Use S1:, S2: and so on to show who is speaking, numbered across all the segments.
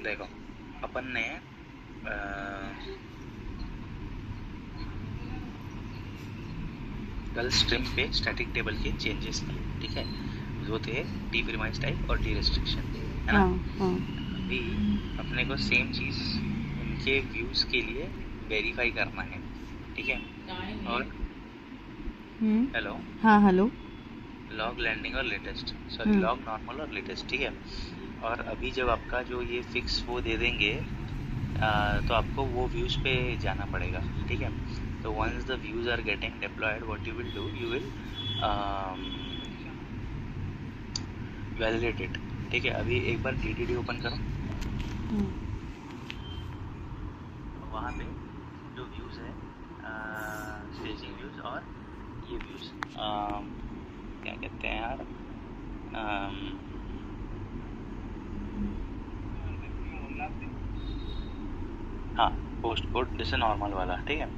S1: देखो अपन ने कल स्ट्रिम पे स्टैटिक टेबल के चेंजेस किए, ठीक है। वो थे डी प्रीमाइज टाइप और डी रेस्ट्रिक्शन, है ना।
S2: हाँ हाँ।
S1: अभी अपने को सेम चीज उनके व्यूज के लिए वेरीफाई करना है, ठीक है। और हेलो,
S2: हाँ हेलो।
S1: लॉग लैंडिंग और लेटेस्ट, सॉरी
S2: हम्म
S1: लॉग नॉर्मल और लेटेस्ट, ठीक है। और अभी जब आपका जो ये फिक्स वो दे देंगे, तो आपको वो व्यूज पे जाना पड़ेगा, ठीक है। तो once the views are getting deployed, what you will do, you will validate it, ठीक है। अभी एक बार डीटीडी ओपन करो,
S2: हम्म
S1: वहाँ पे जो व्यूज है, स्टेजिंग व्यूज और ये व्यूज, क्या कहते हैं यार, हाँ, पोस्ट कोड जैसे नॉर्मल वाला, ठीक है।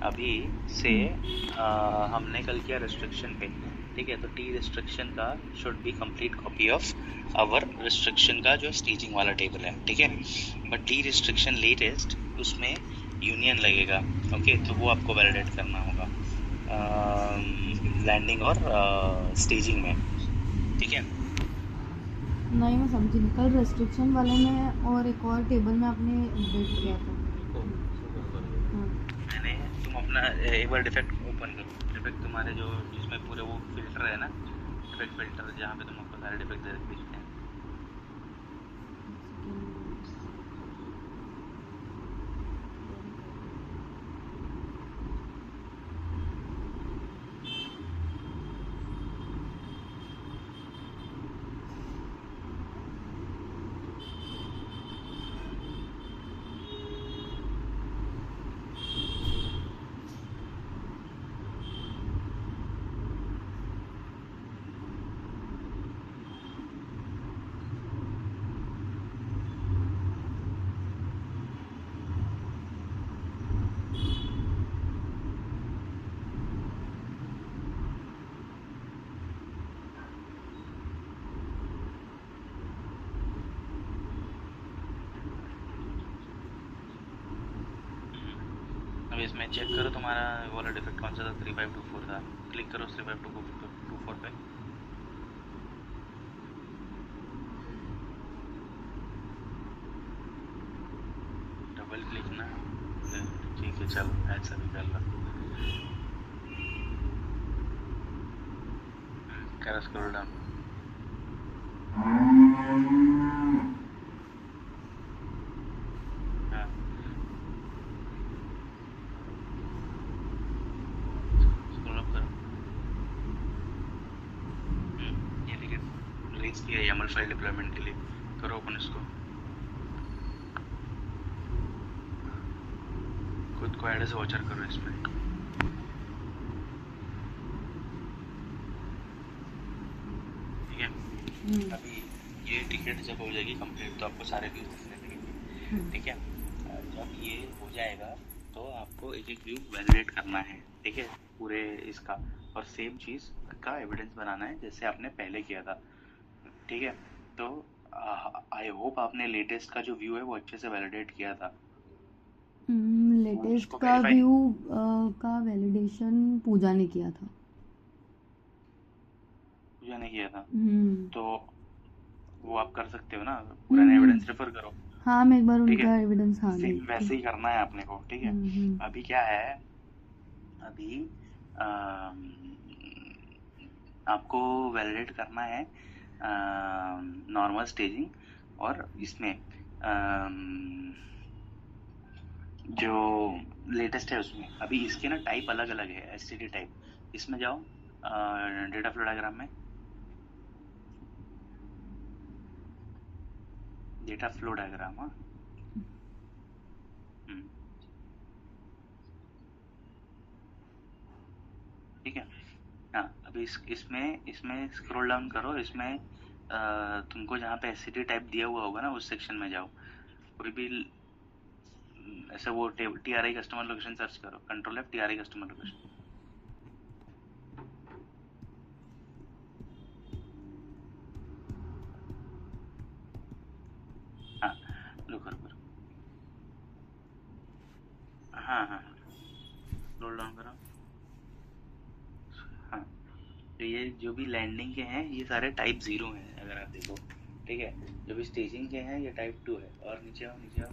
S1: अभी से
S2: हम्म
S1: हमने कल किया रिस्ट्रिक्शन पे, ठीक है। तो टी रिस्ट्रिक्शन का should be complete copy of our restriction का जो स्टेजिंग वाला टेबल है, ठीक है। बट टी रिस्ट्रिक्शन लेटेस्ट उसमें यूनियन लगेगा, ओके। तो वो आपको वैलिडेट करना होगा लैंडिंग और स्टेजिंग में, ठीक है।
S2: नहीं मैं समझी नहीं, कल रेस्ट्रिक्शन वाले में और एक और टेबल में आपने अपडेट किया था।
S1: रुको,
S2: हाँ
S1: मैंने, तुम अपना एक बार डिफेक्ट ओपन करो, डिफेक्ट तुम्हारे जो जिसमें पूरे वो फिल्टर है ना, डिफेक्ट फिल्टर जहाँ पे तुमको सारे डिफेक्ट दिखते हैं। अब इसमें चेक करो तुम्हारा वो वाला डिफेक्ट कौन सा था, 3524 था। क्लिक करो 3524 पे, डबल क्लिक ना, ठीक है चलो ऐसा भी कर लो। करो स्क्रॉल डाउन। हाँ, स्क्रॉल अप करो। ये टिकट रेज किया YAML फाइल डिप्लॉयमेंट के लिए, करो ओपन इसको। खुद को एड एज वॉचर करो इसमें, ठीक है। अभी ये टिकट जब हो जाएगी कंप्लीट तो आपको सारे व्यूज दिखने लगेंगे, ठीक है। जब ये हो जाएगा तो आपको एक एक व्यू वैलिडेट करना है, ठीक है, पूरे इसका। और सेम चीज का एविडेंस बनाना है जैसे आपने पहले किया था, ठीक है। तो आई होप आपने लेटेस्ट का जो व्यू है वो अच्छे से वैलिडेट किया था। वो
S2: लेटेस्ट
S1: उसको
S2: का
S1: वेरीफाई नहीं,
S2: व्यू का वैलिडेशन पूजा ने किया था।
S1: पूजा ने किया था।
S2: हम्म
S1: तो वो आप कर सकते हो ना, पुराने
S2: हम्म।
S1: एविडेंस रेफर करो,
S2: हाँ मैं एक बार
S1: ठीक है।
S2: उनका एविडेंस हाँ
S1: सेम
S2: देखती हूँ।
S1: वैसे ही करना है अपने को, ठीक है।
S2: हम्म।
S1: अभी क्या है, अभी अम, आपको वैलिडेट करना है नॉर्मल स्टेजिंग और इसमें जो लेटेस्ट है उसमें। अभी इसके ना टाइप अलग अलग है, एसटीडी टाइप। इसमें जाओ डेटा फ्लो डायग्राम में, डेटा फ्लो डायग्राम, हाँ। हम्म, ठीक है। हाँ, अभी इसमें इसमें स्क्रॉल डाउन करो, इसमें तुमको जहाँ पे एसटीडी टाइप दिया हुआ होगा ना उस सेक्शन में जाओ। कोई भी ऐसे वो टीआरआई कस्टमर लोकेशन सर्च करो, control F TRI customer location. हाँ, हाँ हाँ, स्क्रॉल डाउन करो। हाँ, तो ये जो भी लैंडिंग के हैं ये सारे टाइप 0 हैं अगर आप देखो, ठीक है। जो भी स्टेजिंग के हैं ये टाइप 2 है। और नीचे आओ, नीचे आओ।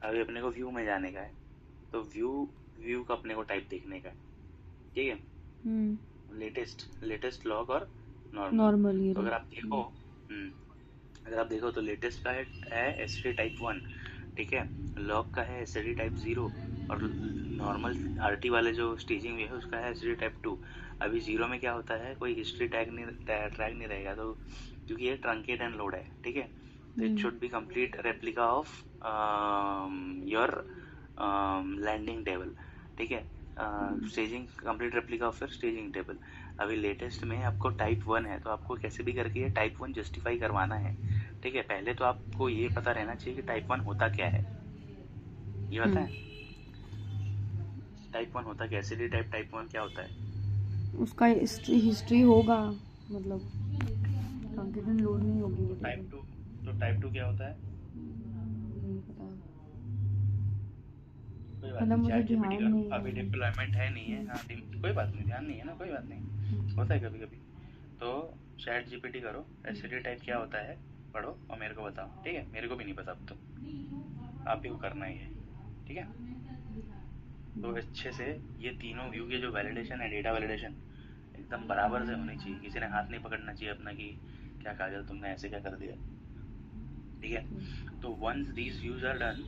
S1: अभी अपने को व्यू में जाने का है, तो व्यू व्यू का अपने को टाइप देखने का है, ठीक है। लेटेस्ट लॉग और नॉर्मल।
S2: नॉर्मल ये
S1: तो अगर
S2: रहा।
S1: आप देखो, अगर आप देखो तो लेटेस्ट का है एसडी टाइप 1, ठीक है। लॉग का है एसडी टाइप 0, और नॉर्मल आरटी वाले जो स्टेजिंग है उसका है एसडी टाइप 2। अभी 0 में क्या होता है, कोई हिस्ट्री ट्रैक नहीं रहेगा, तो क्योंकि ये ट्रंकेट एंड लोड है, ठीक है। तो it should be complete replica of your landing table, ठीक है। Staging complete replica of your staging table. अभी लेटेस्ट में आपको टाइप 1 है, तो आपको कैसे भी करके ये टाइप 1 जस्टिफाई करवाना है, ठीक है। पहले तो आपको ये पता रहना चाहिए कि टाइप 1 होता क्या है, ये पता है टाइप 1 होता क्या है, एसिडी टाइप 1 क्या होता है।
S2: उसका हिस्ट्री होगा, मतलब ट्रंकेटेड लोड नहीं होगी वो टेबल।
S1: तो टाइप 2 क्या होता है,
S2: नहीं पता,
S1: कोई बात
S2: मतलब
S1: नहीं,
S2: मुझे
S1: चैट जीपीटी
S2: ध्यान
S1: करो।
S2: नहीं
S1: अभी
S2: है।
S1: डिप्लॉयमेंट है नहीं है, हाँ कोई बात नहीं, ध्यान नहीं है ना, कोई बात नहीं, होता है कभी कभी। तो चैट जीपीटी करो, एसिडी टाइप क्या होता है पढ़ो और मेरे को बताओ, ठीक है। मेरे को भी नहीं पता, अब तो आप ही को करना ही है, ठीक है। तो अच्छे से ये तीनों व्यू के जो वैलिडेशन है, डेटा वैलिडेशन एकदम बराबर से होनी चाहिए। किसी ने हाथ नहीं पकड़ना चाहिए अपना कि क्या काजल तुमने ऐसे क्या कर दिया, ठीक है। तो once these views are done,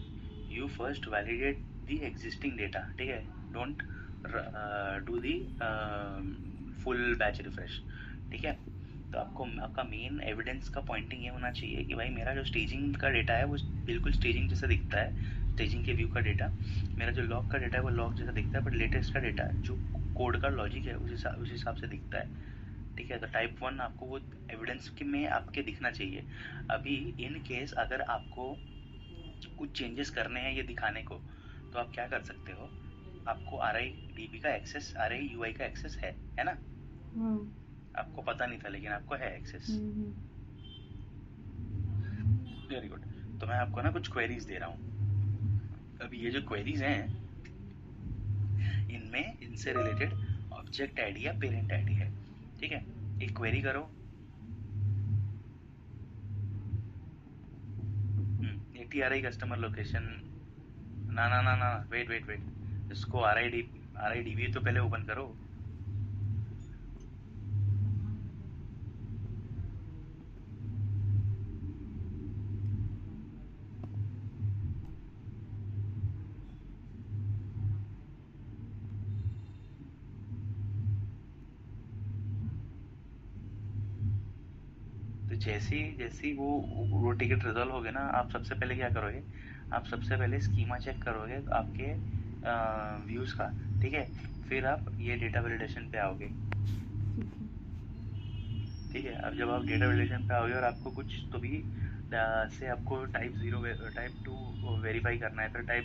S1: you first validate the existing data, ठीक है। Don't do the full batch refresh, ठीक है। तो आपको आपका मेन एविडेंस का पॉइंटिंग ये होना चाहिए कि भाई मेरा जो स्टेजिंग का डेटा है वो बिल्कुल स्टेजिंग जैसा दिखता है, स्टेजिंग के व्यू का डेटा। मेरा जो लॉग का डेटा है वो लॉग जैसा दिखता है, बट लेटेस्ट का डेटा जो कोड का लॉजिक है उस हिसाब से दिखता है, ठीक है। तो टाइप 1 आपको वो एविडेंस के में आपके दिखना चाहिए। अभी इन केस अगर आपको कुछ चेंजेस करने हैं ये दिखाने को, तो आप क्या कर सकते हो, आपको आर आई डीबी का एक्सेस, आर आई यू आई का एक्सेस है ना। आपको पता नहीं था लेकिन आपको है एक्सेस, वेरी गुड। तो मैं आपको ना कुछ क्वेरीज दे रहा हूँ। अभी ये जो क्वेरीज हैं इनमें इनसे रिलेटेड ऑब्जेक्ट आईडी या पेरेंट आईडी है, ठीक है। एक क्वेरी करो, ATRI कस्टमर लोकेशन, ना, वेट, इसको RIDB तो पहले ओपन करो। तो जैसी वो टिकट रिजॉल्व हो गया ना, आप सबसे पहले क्या करोगे, आप सबसे पहले स्कीमा चेक करोगे आपके व्यूज का, ठीक है। फिर आप ये डेटा वैलिडेशन पे आओगे, ठीक है। अब जब आप डेटा वैलिडेशन पे आओगे और आपको कुछ तो भी से आपको टाइप 0 टाइप 2 वेरीफाई करना है, फिर टाइप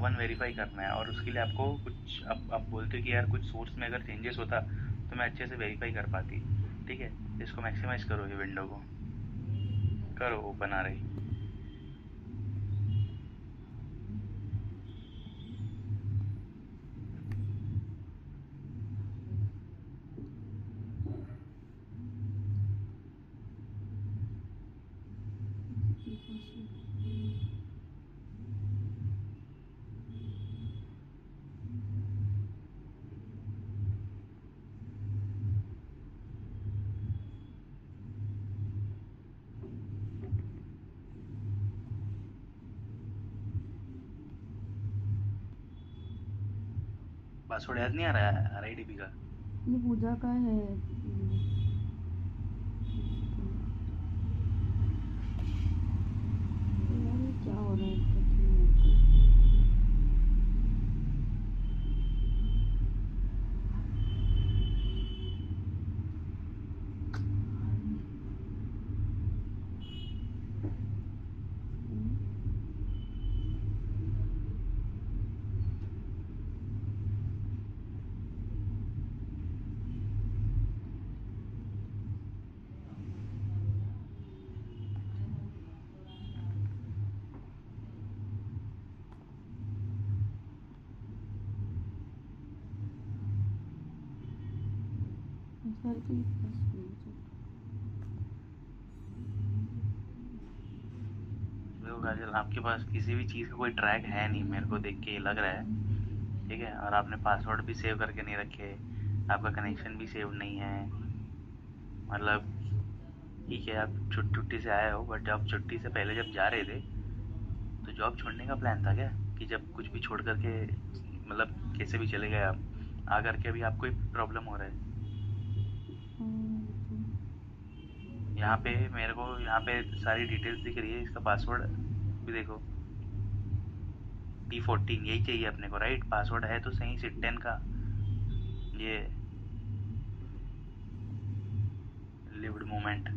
S1: 1 वेरीफाई करना है, और उसके लिए आपको कुछ आप बोलते हो कि यार कुछ सोर्स में अगर चेंजेस होता तो मैं अच्छे से वेरीफाई कर पाती, ठीक है। इसको मैक्सिमाइज करो, ये विंडो को करो ओपन आ रही। पासवर्ड याद नहीं आ रहा है RIDB का।
S2: ये पूजा का है। यार ये क्या हो रहा है इसका?
S1: देखो काजल, आपके पास किसी भी चीज़ का कोई ट्रैक है नहीं, मेरे को देख के ये लग रहा है, ठीक है। और आपने पासवर्ड भी सेव करके नहीं रखे, आपका कनेक्शन भी सेव नहीं है। मतलब ठीक है, आप छुट्टी से आए हो, बट जब छुट्टी से पहले जब जा रहे थे तो जॉब छोड़ने का प्लान था क्या? कि जब कुछ भी छोड़ करके, मतलब कैसे भी चले गए आप, आ करके अभी आपको ही प्रॉब्लम हो रहा है। यहाँ पे मेरे को यहाँ पे सारी डिटेल्स दिख रही है, इसका पासवर्ड भी देखो, P14 यही चाहिए अपने को, राइट? पासवर्ड है तो सही, सिट10 का ये लिव्ड मोमेंट।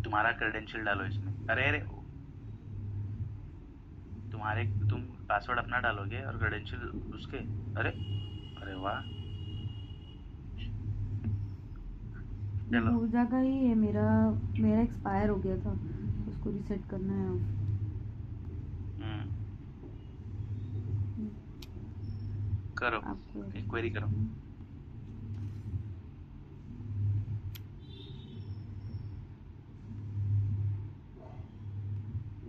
S1: तुम्हारा क्रेडेंशियल डालो इसमें। अरे अरे, तुम पासवर्ड अपना डालोगे और क्रेडेंशियल उसके। अरे अरे वाह, चलो।
S2: पूजा का ही है, मेरा एक्सपायर हो गया था, उसको रीसेट करना है अब।
S1: करो, इंक्वायरी करो।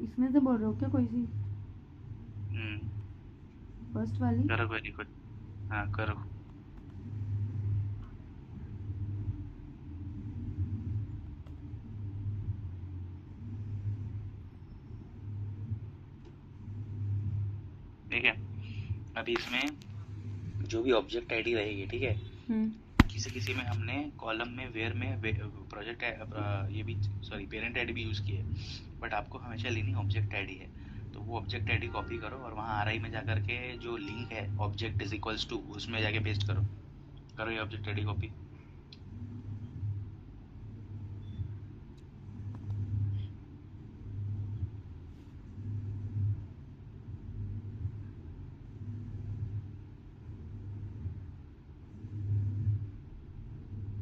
S2: इसमें से बोल रहे हो क्या कोई सी? फर्स्ट वाली
S1: करो क्वेरी को। हाँ करो। ठीक है, अभी इसमें जो भी ऑब्जेक्ट आईडी रहेगी, ठीक है, किसी किसी में हमने कॉलम में वेयर में प्रोजेक्ट ये भी, सॉरी, पेरेंट आईडी भी यूज़ की है, बट आपको हमेशा लेनी ऑब्जेक्ट आईडी है। तो वो ऑब्जेक्ट आईडी कॉपी करो और वहाँ आरआई में जाकर के जो लिंक है ऑब्जेक्ट इज इक्वल्स टू, उसमें जाके पेस्ट करो। करो ये ऑब्जेक्ट आईडी कॉपी।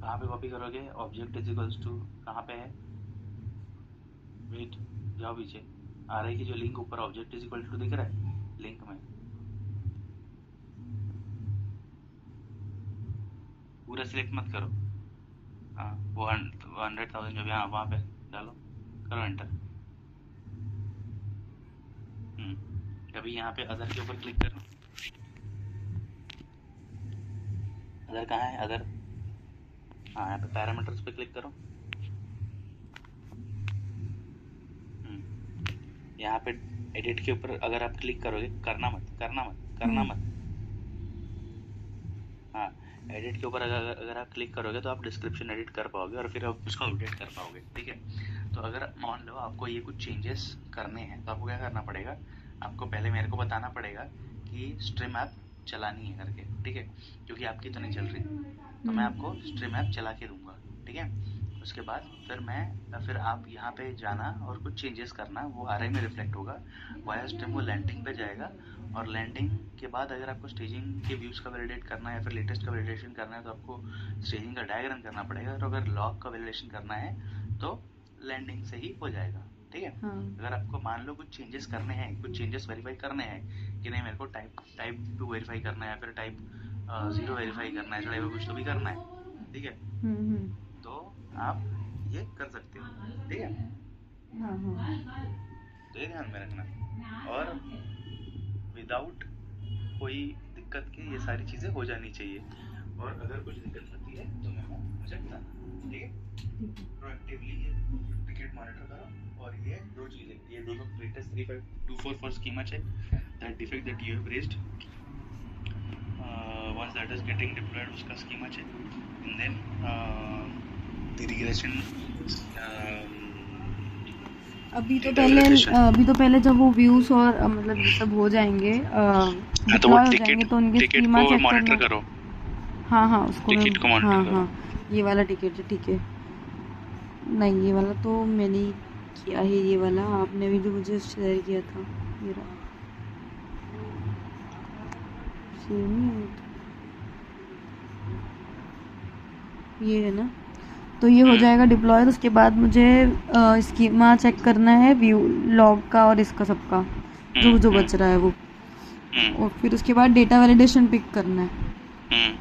S1: कहाँ पे कॉपी करोगे? ऑब्जेक्ट इज इक्वल्स टू कहाँ पे है? वेट, जाओ पीछे। आरआई की जो लिंक ऊपर ऑब्जेक्ट इज इक्वल टू दिख रहा है लिंक में, पूरा सिलेक्ट मत करो। हाँ, वो 100,000 जो भी, हाँ वहाँ पे डालो, करो एंटर। अभी यहाँ पे अदर के ऊपर क्लिक करो। अदर कहाँ है? अदर, हाँ यहाँ पे पैरामीटर्स पे क्लिक करो। यहाँ पे एडिट के ऊपर अगर आप क्लिक करोगे, करना मत। हाँ, एडिट के ऊपर अगर आप क्लिक करोगे तो आप डिस्क्रिप्शन एडिट कर पाओगे और फिर आप उसको अपडेट कर पाओगे, ठीक है। तो अगर मान लो आपको ये कुछ चेंजेस करने हैं तो आपको क्या करना पड़ेगा? आपको पहले मेरे को बताना पड़ेगा कि स्ट्रीम ऐप चलानी है करके, ठीक है, क्योंकि आपकी तो नहीं चल रही, तो मैं आपको स्ट्रीम ऐप चला के दूंगा, ठीक है। उसके बाद फिर आप यहाँ पे जाना और कुछ चेंजेस करना, वो आरआई में रिफ्लेक्ट होगा, वाया स्ट्रीम वो लैंडिंग पे जाएगा, और लैंडिंग के बाद अगर आपको स्टेजिंग के व्यूज़ का वैलिडेट करना है या फिर लेटेस्ट का वैलिडेशन करना है तो आपको स्टेजिंग का डायग्राम करना पड़ेगा, और अगर लॉग का वैलिडेशन करना है तो लैंडिंग से ही हो जाएगा, ठीक है। अगर आपको मान लो कुछ चेंजेस करने हैं, कुछ चेंजेस वेरीफाई करने हैं कि नहीं, मेरे को टाइप 2 वेरीफाई करना है या फिर टाइप 0 वेरीफाई करना है, टाइप कुछ तो भी करना है, ठीक है, तो आप ये कर सकते हो, ठीक है। तो ये ध्यान में रखना, और विदाउट कोई दिक्कत के ये सारी चीज़ें हो जानी चाहिए, और अगर कुछ दिक्कत होती है तो मुझे बताना, ठीक है। प्रोएक्टिवली ये टिकट मॉनिटर करो, और ये दो चीज़ें, ये देखो, latest 3524 for schema check that defect that you have raised, once that is getting deployed उसका schema check, and then the regression, अभी तो पहले जब वो व्यूज और मतलब ये सब हो जाएंगे, तो वो टिकट तो उनके स्कीमा चेक मॉनिटर करो। हाँ उसको टिकट को मॉनिटर करो। ये वाला टिकट है, ठीक है। नहीं, ये वाला तो मैंने किया है, ये वाला आपने भी जो मुझे शेयर किया था, मेरा सेम ही है, ये है ना। तो ये हो जाएगा डिप्लॉय, उसके बाद मुझे स्कीमा चेक करना है व्यू लॉग का और इसका सबका जो बच रहा है वो, हम्म
S2: और फिर उसके बाद डेटा वैलिडेशन पिक करना है।
S1: हम्म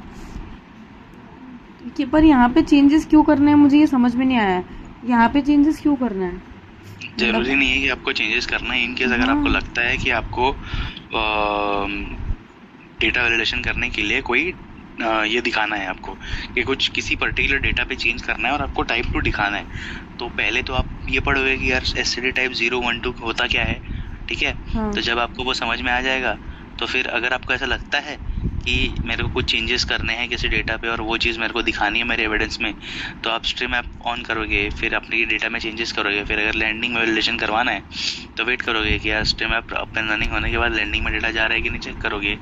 S2: कि पर यहाँ पे चेंजेस क्यों करने हैं, मुझे ये समझ में नहीं आया। यहाँ पे चेंजेस क्यों करना है?
S1: जरूरी नहीं है कि आपको चेंजेस करना है। इन केस अगर आपको
S2: हाँ
S1: लगता है कि आपको डेटा वैलिडेशन करने के लिए कोई ये दिखाना है आपको कि कुछ किसी पर्टिकुलर डेटा पे चेंज करना है और आपको टाइप 2 दिखाना है, तो पहले तो आप ये पढ़ोगे कि यार एसटीडी टाइप 012 होता क्या है, ठीक है।
S2: हाँ
S1: तो जब आपको वो समझ में आ जाएगा, तो फिर अगर आपको ऐसा लगता है कि मेरे को कुछ चेंजेस करने हैं किसी डेटा पे और वो चीज़ मेरे को दिखानी है मेरे एविडेंस में, तो आप स्ट्रीम ऐप ऑन करोगे, फिर अपने डेटा में चेंजेस करोगे। फिर अगर लैंडिंग में वैलिडेशन करवाना है तो वेट करोगे कि यार स्ट्रीम ऐप अपन रनिंग होने के बाद लैंडिंग में डेटा जा रहा है कि नहीं, चेक करोगे।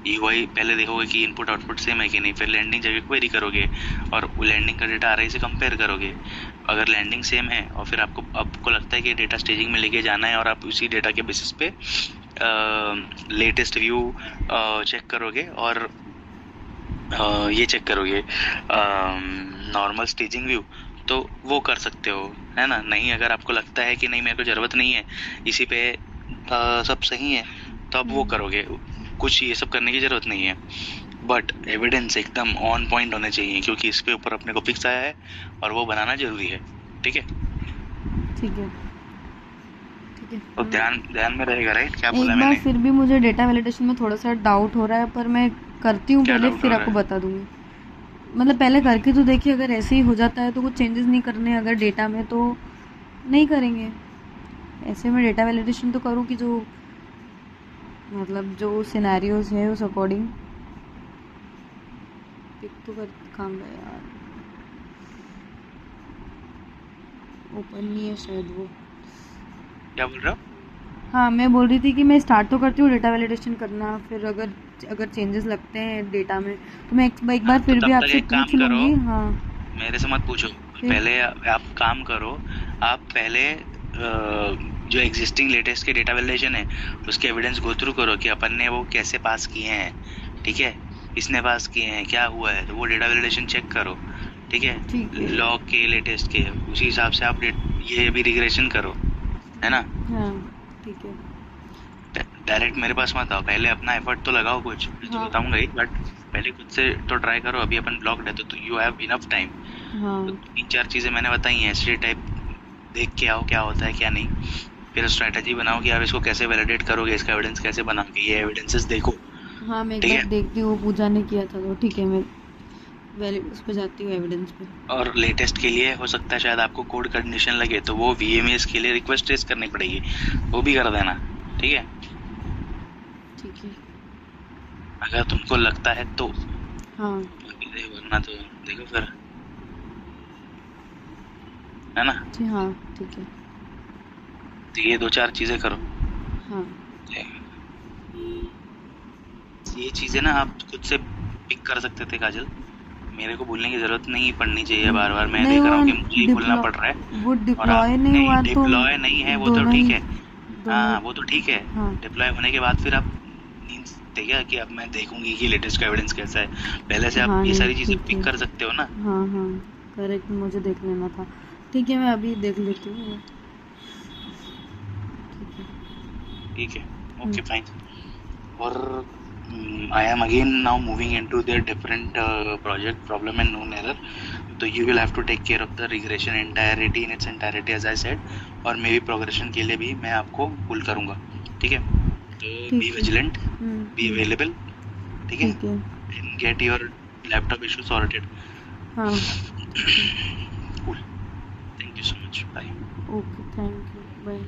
S1: यूआई पहले देखोगे कि इनपुट आउटपुट सेम है कि नहीं, फिर लैंडिंग जगह क्वेरी करोगे और लैंडिंग का डेटा आरआई से कंपेयर करोगे। अगर लैंडिंग सेम है और फिर आपको लगता है कि डेटा स्टेजिंग में लेके जाना है और आप उसी डेटा के बेसिस पे लेटेस्ट व्यू चेक करोगे और ये चेक करोगे नॉर्मल स्टेजिंग व्यू, तो वो कर सकते हो, है ना। नहीं, अगर आपको लगता है कि नहीं मेरे को ज़रूरत नहीं है, इसी पे सब सही है, तो आप वो करोगे। कुछ ये सब करने की ज़रूरत नहीं है, बट एविडेंस एकदम ऑन पॉइंट होने चाहिए, क्योंकि इसके ऊपर अपने को फिक्स आया है और वो बनाना ज़रूरी है, ठीक है।
S2: ठीक है ठीक है।
S1: तो ध्यान में रहेगा, राइट? क्या बोला
S2: एक बार
S1: मैंने?
S2: फिर भी मुझे डेटा वैलिडेशन में थोड़ा सा डाउट हो रहा है, पर मैं करती हूँ
S1: क्या
S2: पहले,
S1: डाउट
S2: फिर
S1: हो रहा
S2: आपको
S1: है?
S2: बता दूंगी। मतलब पहले करके तो देखिए, अगर ऐसे ही हो जाता है तो कुछ चेंजेस नहीं करने अगर डेटा में, तो नहीं करेंगे। ऐसे में डेटा वैलिडेशन तो करूँ कि जो मतलब जो सिनेरियोज है उस अकॉर्डिंग पिक तो कर। काम गया यार, ओपन नहीं है शायद वो।
S1: क्या बोल रहा हो?
S2: हाँ, मैं बोल रही थी कि मैं स्टार्ट तो करती हूँ डेटा वैलिडेशन करना, फिर अगर चेंजेस लगते हैं डेटा में तो मैं एक बार
S1: तो
S2: फिर
S1: तब
S2: भी
S1: तक
S2: आपसे
S1: एक काम
S2: पूछ
S1: करो,
S2: लूँगी। हाँ
S1: मेरे से मत पूछो।
S2: फिर।
S1: पहले आप काम करो, आप पहले जो एग्जिस्टिंग लेटेस्ट के डेटा वैलिडेशन है उसके एविडेंस गो थ्रू करो कि अपन ने वो कैसे पास किए हैं, ठीक है। किसने पास किए हैं, क्या हुआ है, तो वो डेटा वैलिडेशन चेक करो, ठीक है।
S2: ठीक है।
S1: लॉग के लेटेस्ट के उसी हिसाब से आप ये भी रिग्रेशन करो, है ना।
S2: हाँ ठीक है।
S1: डायरेक्ट मेरे पास मत आओ, पहले अपना एफर्ट तो लगाओ कुछ, मैं तो
S2: हाँ
S1: बताऊंगा ही, बट पहले खुद से तो ट्राई करो। अभी अपन ब्लॉक्ड है तो यू हैव इनफ टाइम।
S2: हाँ
S1: तो 3-4 चीज़ें मैंने बताई हैं, एसटी टाइप देख के आओ क्या होता है क्या नहीं, फिर स्ट्रैटेजी बनाओ कि आप इसको कैसे वैलिडेट करोगे, इसका एविडेंस कैसे बनाओगे, ये एविडेंसेस देखो,
S2: हाँ, मैं एक
S1: ठीक
S2: बार
S1: है।
S2: देखती हूँ, पूजा ने किया था तो ठीक है, मैं उस पर जाती हूँ एविडेंस पे।
S1: और लेटेस्ट के लिए हो सकता है शायद आपको कोड कंडीशन लगे, तो वो वीएमएस के लिए रिक्वेस्ट रेज करनी पड़ेगी, वो भी कर देना, ठीक है।
S2: ठीक है।
S1: अगर तुमको लगता है तो,
S2: हाँ
S1: वरना तो देखो फिर, है ना।
S2: जी हाँ ठीक है।
S1: तो ये 2-4 चीज़ें करो।
S2: हाँ
S1: ये चीज़ें ना आप खुद से पिक कर सकते थे काजल, मेरे को बोलने की ज़रूरत नहीं पड़नी चाहिए बार बार। मैं
S2: नहीं,
S1: देख रहा हूँ कि
S2: वो
S1: मुझे ही बोलना पड़ रहा है,
S2: वो
S1: और
S2: डिप्लॉय
S1: आप
S2: नहीं हुआ तो
S1: डिप्लॉय नहीं है, वो तो
S2: दोनों
S1: ठीक
S2: ही
S1: है।
S2: दोनों
S1: हाँ वो तो ठीक है,
S2: हाँ
S1: डिप्लॉय होने के बाद फिर आप नींद से क्या कि अब मैं देखूंगी कि लेटेस्ट का एविडेंस कैसा है, पहले से आप
S2: हाँ
S1: ये
S2: नहीं
S1: सारी चीज़ें
S2: ठीक
S1: पिक
S2: है।
S1: कर सकते हो ना।
S2: हाँ हाँ करेक्ट, मुझे देख लेना था। ठीक है, मैं अभी देख लेती हूँ वो। ठीक है।
S1: ठीक है, ओके फाइन। और I am again now moving into their different project problem and known error. तो you will have to take care of the regression entirety in its entirety as I said, और मेरी progression के लिए भी मैं आपको पुल करूँगा, ठीक है। तो बी विजिलेंट, बी अवेलेबल, ठीक है,
S2: ठीक है।
S1: and get your laptop issue sorted.
S2: हाँ
S1: Cool. Thank you so much. Bye.
S2: Okay, thank you, bye.